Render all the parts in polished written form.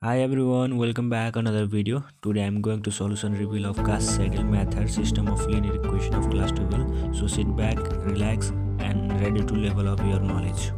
Hi everyone, welcome back another video. Today I'm going to solution reveal of Gauss-Seidel Method system of linear equation of class 12. So sit back, relax and ready to level up your knowledge.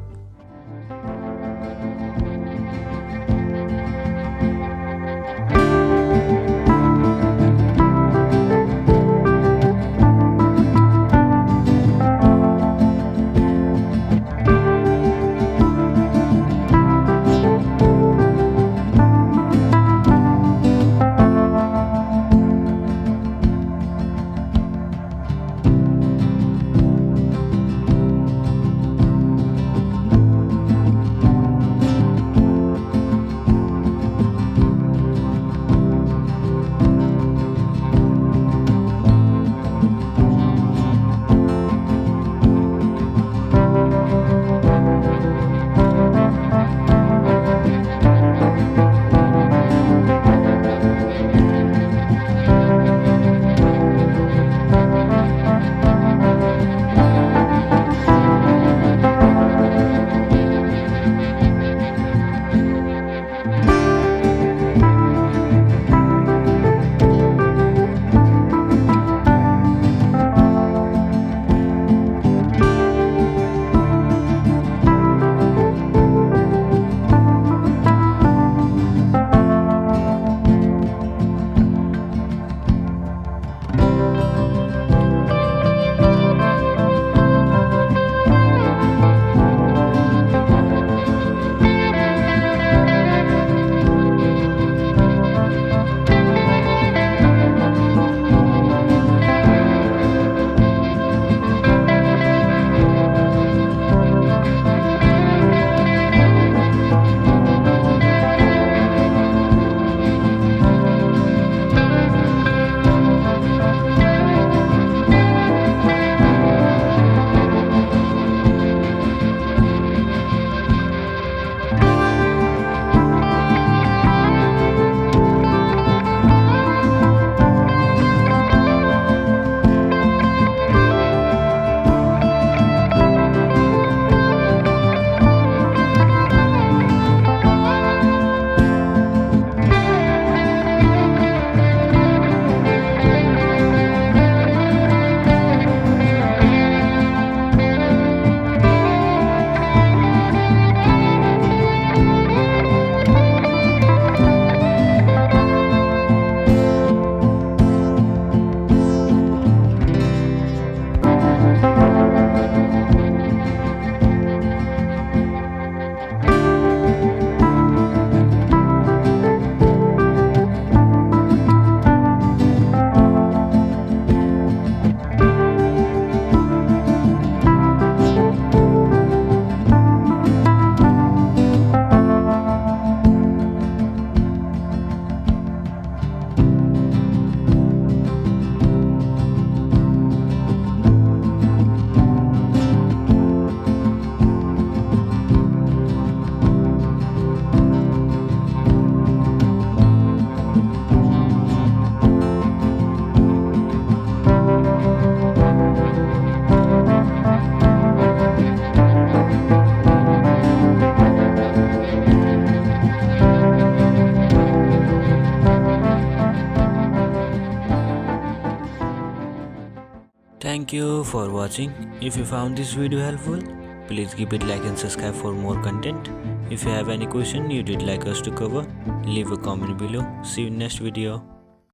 Thank you for watching. If you found this video helpful, please give it like and subscribe for more content. If you have any question you did like us to cover, leave a comment below. See you in next video.